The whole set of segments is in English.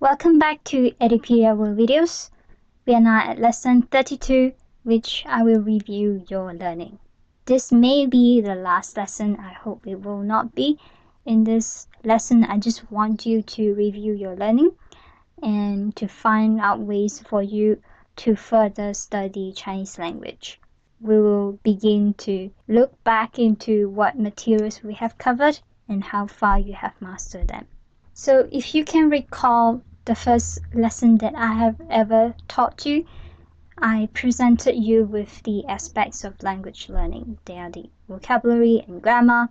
Welcome back to Edupedia World Videos. We are now at lesson 32, which I will review your learning. This may be the last lesson. I hope it will not be. In this lesson, I just want you to review your learning and to find out ways for you to further study Chinese language. We will begin to look back into what materials we have covered and how far you have mastered them. So if you can recall the first lesson that I have ever taught you, I presented you with the aspects of language learning. They are the vocabulary and grammar.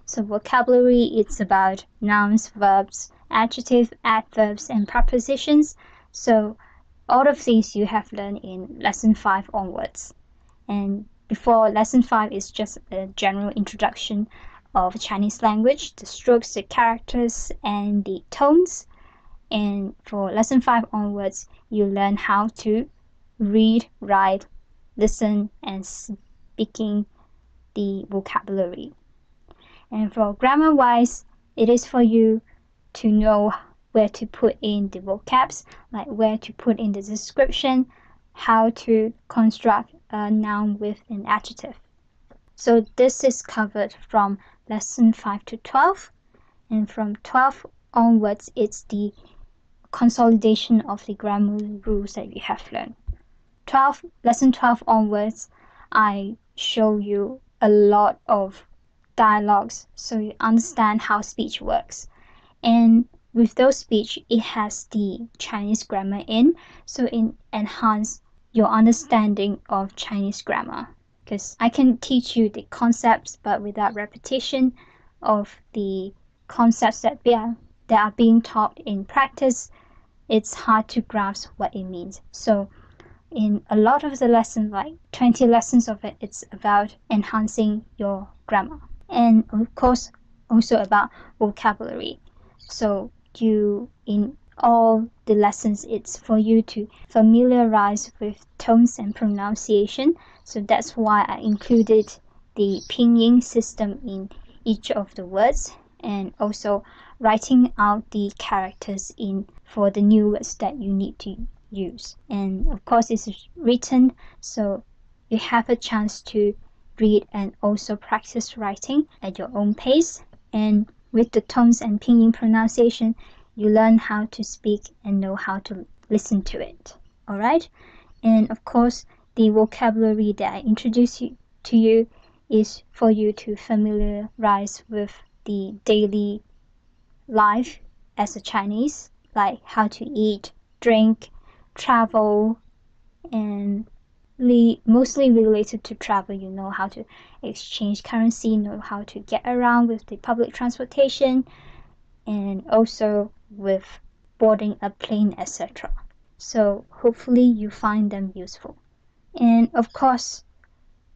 So vocabulary, it's about nouns, verbs, adjectives, adverbs, and prepositions. So all of these you have learned in lesson 5 onwards. And before lesson 5 is just a general introduction of Chinese language, the strokes, the characters, and the tones. And for lesson 5 onwards, you learn how to read, write, listen, and speaking the vocabulary. And for grammar-wise, it is for you to know where to put in the vocabs, like where to put in the description, how to construct a noun with an adjective. So this is covered from lesson 5 to 12, and from 12 onwards, it's the consolidation of the grammar rules that you have learned. Lesson 12 onwards, I show you a lot of dialogues so you understand how speech works. And with those speech, it has the Chinese grammar in, so it enhance your understanding of Chinese grammar. Because I can teach you the concepts, but without repetition of the concepts that are being taught in practice, it's hard to grasp what it means. So in a lot of the lessons, like 20 lessons of it, it's about enhancing your grammar. And of course, also about vocabulary. So in all the lessons, it's for you to familiarize with tones and pronunciation. So that's why I included the pinyin system in each of the words, and also writing out the characters in for the new words that you need to use. And of course, it's written, so you have a chance to read and also practice writing at your own pace. And with the tones and pinyin pronunciation, you learn how to speak and know how to listen to it. Alright? And of course, the vocabulary that I introduce to you is for you to familiarize with the daily life as a Chinese, like how to eat, drink, travel, and mostly related to travel. You know how to exchange currency, know how to get around with the public transportation, and also with boarding a plane, etc. So hopefully you find them useful. And of course,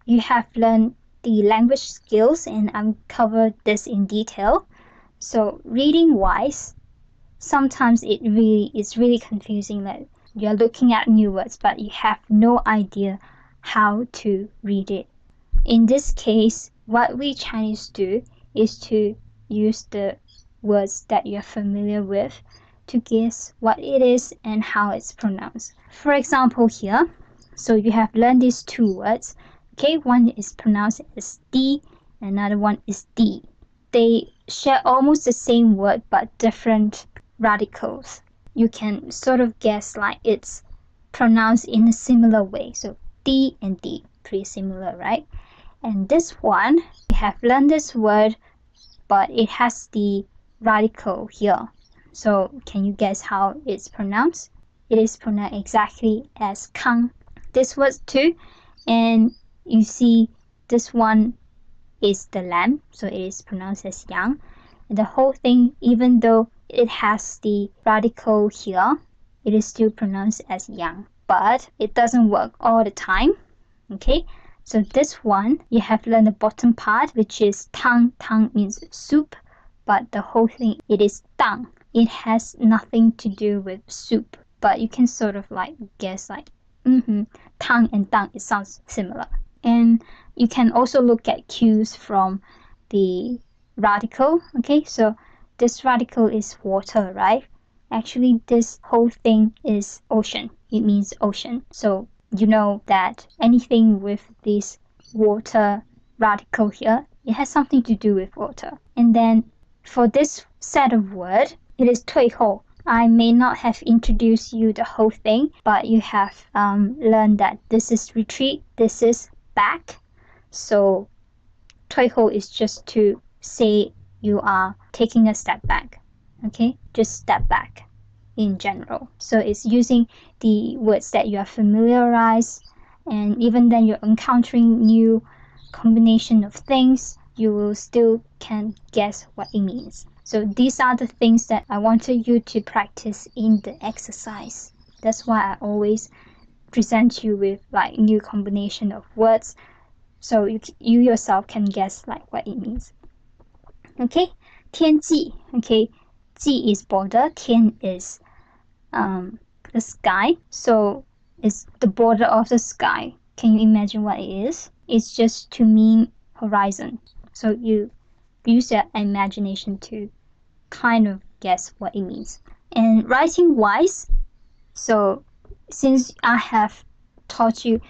you have learned the language skills, and I've covered this in detail. So reading wise, sometimes it's really confusing that you're looking at new words, but you have no idea how to read it. In this case, what we Chinese do is to use the words that you're familiar with to guess what it is and how it's pronounced. For example here, so you have learned these two words. Okay, one is pronounced as D, another one is D. They share almost the same word but different radicals. You can sort of guess like it's pronounced in a similar way. So D and D, pretty similar, right? And this one, we have learned this word, but it has the radical here. So can you guess how it's pronounced? It is pronounced exactly as Kang. This word too, and you see this one is the lamb, so it is pronounced as Yang. And the whole thing, even though it has the radical here, it is still pronounced as Yang. But it doesn't work all the time. Okay, so this one, you have learned the bottom part, which is Tang. Tang means soup, but the whole thing, it is Dang. It has nothing to do with soup, but you can sort of like guess like, Tang and Dang, it sounds similar. And you can also look at cues from the radical. Okay, so this radical is water, right? Actually, this whole thing is ocean. It means ocean. So you know that anything with this water radical here, it has something to do with water. And then for this set of word, it is 退后. I may not have introduced you the whole thing, but you have learned that this is retreat, this is back. So 退后 is just to say you are taking a step back. Okay, just step back in general. So it's using the words that you are familiarized, and even then you're encountering new combination of things, you will still can guess what it means. So these are the things that I wanted you to practice in the exercise. That's why I always present you with like new combination of words, so you yourself can guess like what it means. Okay, 天际. Okay, 际 is border, 天 is the sky, so it's the border of the sky. Can you imagine what it is? It's just to mean horizon. So you use your imagination to kind of guess what it means. And writing wise, so since I have taught you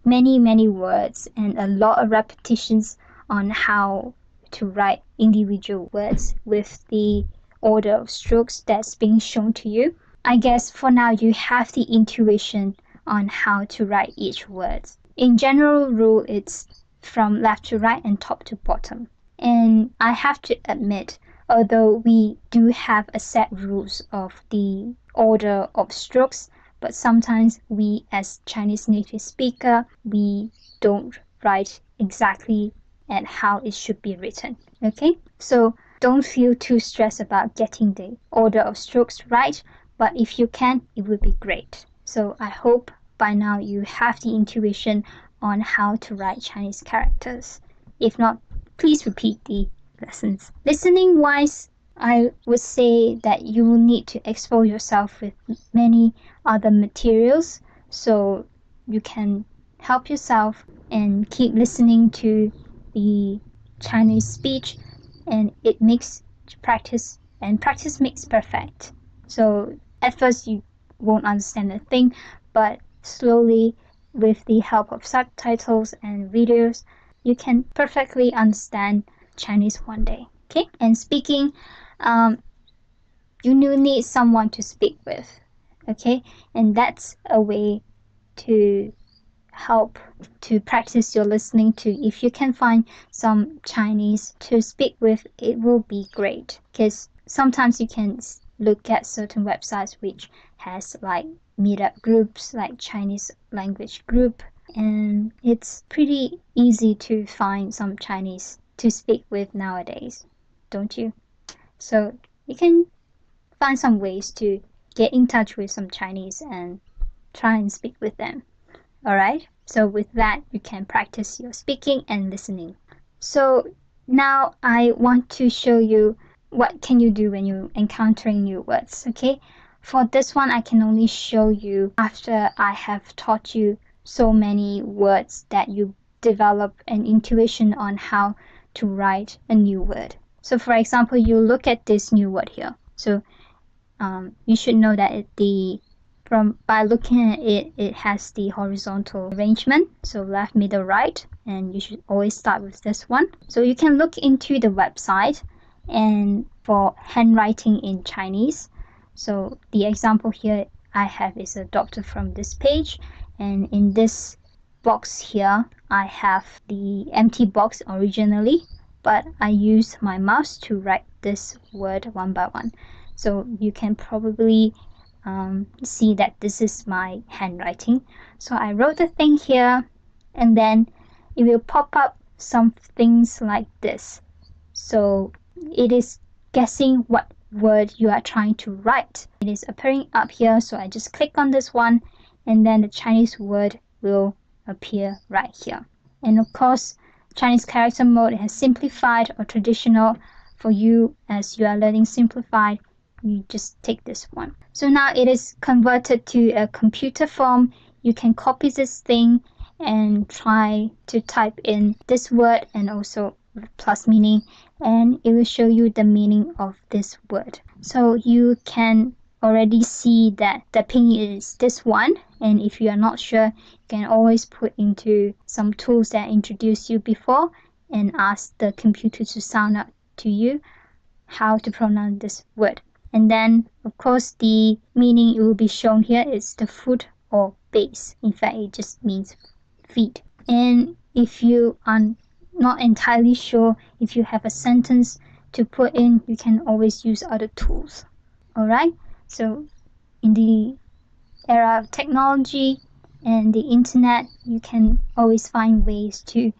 many words and a lot of repetitions on how to write individual words with the order of strokes that's being shown to you, I guess for now you have the intuition on how to write each word. In general rule, it's from left to right and top to bottom. And I have to admit, although we do have a set rules of the order of strokes, but sometimes we as Chinese native speaker, we don't write exactly at how it should be written. Okay, so don't feel too stressed about getting the order of strokes right, but if you can, it would be great. So I hope by now you have the intuition on how to write Chinese characters. If not, please repeat the lessons. Listening wise, I would say that you will need to expose yourself with many other materials so you can help yourself and keep listening to the Chinese speech, and it makes practice, and practice makes perfect. So at first you won't understand a thing, but slowly with the help of subtitles and videos, you can perfectly understand Chinese one day. Okay, and speaking, you need someone to speak with. Okay, and that's a way to help to practice your listening to. If you can find some Chinese to speak with, it will be great, because sometimes you can look at certain websites which has like meetup groups, like Chinese language group, and it's pretty easy to find some Chinese to speak with nowadays, don't you? So you can find some ways to get in touch with some Chinese and try and speak with them. Alright, so with that you can practice your speaking and listening. So now I want to show you what can you do when you're encountering new words. Okay, for this one I can only show you after I have taught you so many words that you develop an intuition on how to write a new word. So for example, you look at this new word here. So you should know that by looking at it, it has the horizontal arrangement, so left, middle, right, and you should always start with this one. So you can look into the website and for handwriting in Chinese. So the example here I have is adopted from this page, and in this box here I have the empty box originally, but I use my mouse to write this word one by one. So you can probably see that this is my handwriting. So I wrote the thing here, and then it will pop up some things like this. So it is guessing what word you are trying to write. It is appearing up here, so I just click on this one, and then the Chinese word will appear right here. And of course, Chinese character mode has simplified or traditional. For you, as you are learning simplified, you just take this one. So now it is converted to a computer form. You can copy this thing and try to type in this word and also plus meaning, and it will show you the meaning of this word. So you can already see that the pinyin is this one, and if you are not sure, you can always put into some tools that I introduced you before and ask the computer to sound out to you how to pronounce this word. And then, of course, the meaning it will be shown here is the foot or base. In fact, it just means feet. And if you are not entirely sure if you have a sentence to put in, you can always use other tools. Alright, so in the era of technology and the internet, you can always find ways to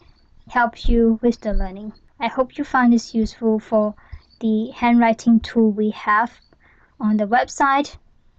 help you with the learning. I hope you find this useful for the handwriting tool we have on the website.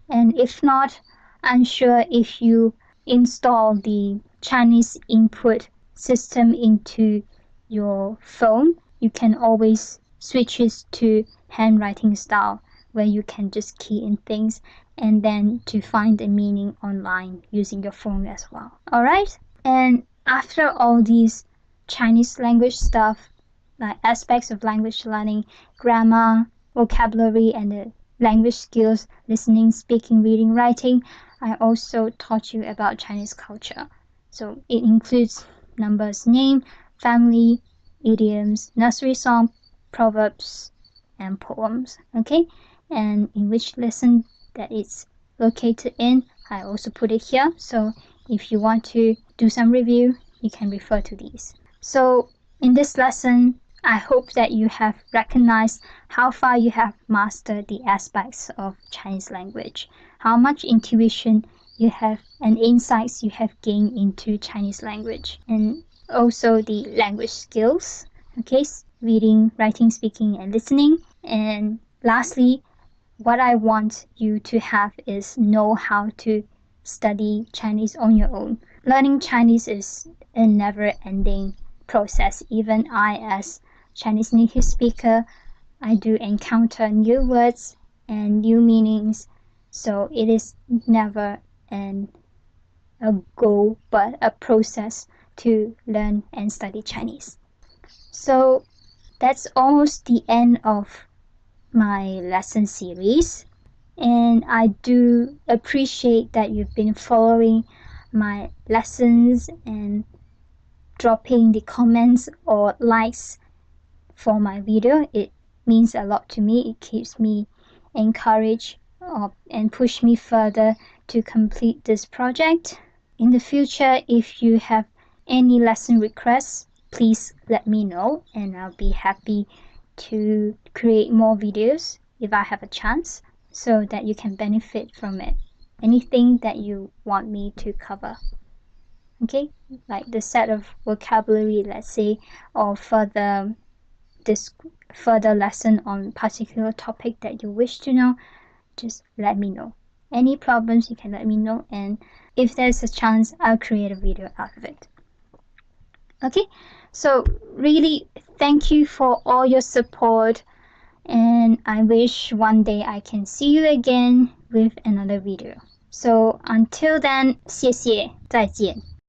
And if not, I'm sure if you install the Chinese input system into your phone, you can always switch it to handwriting style, where you can just key in things and then to find the meaning online using your phone as well. Alright? And after all these Chinese language stuff, like aspects of language learning, grammar, vocabulary, and the language skills, listening, speaking, reading, writing, I also taught you about Chinese culture. So it includes numbers, name, family, idioms, nursery song, proverbs, and poems. Okay, and in which lesson that it's located in, I also put it here. So if you want to do some review, you can refer to these. So in this lesson, I hope that you have recognized how far you have mastered the aspects of Chinese language, how much intuition you have and insights you have gained into Chinese language, and also the language skills, okay, reading, writing, speaking, and listening. And lastly, what I want you to have is know how to study Chinese on your own. Learning Chinese is a never-ending process. Even I, as Chinese native speaker, I do encounter new words and new meanings, so it is never a goal but a process to learn and study Chinese. So that's almost the end of my lesson series, and I do appreciate that you've been following my lessons and dropping the comments or likes for my video. It means a lot to me. It keeps me encouraged and push me further to complete this project. In the future, if you have any lesson requests, please let me know, and I'll be happy to create more videos if I have a chance, so that you can benefit from it. Anything that you want me to cover. Okay, like the set of vocabulary, let's say, or further lesson on particular topic that you wish to know, just let me know. Any problems, you can let me know, and if there's a chance, I'll create a video out of it. Okay, so really thank you for all your support, and I wish one day I can see you again with another video. So until then, 谢谢，再见。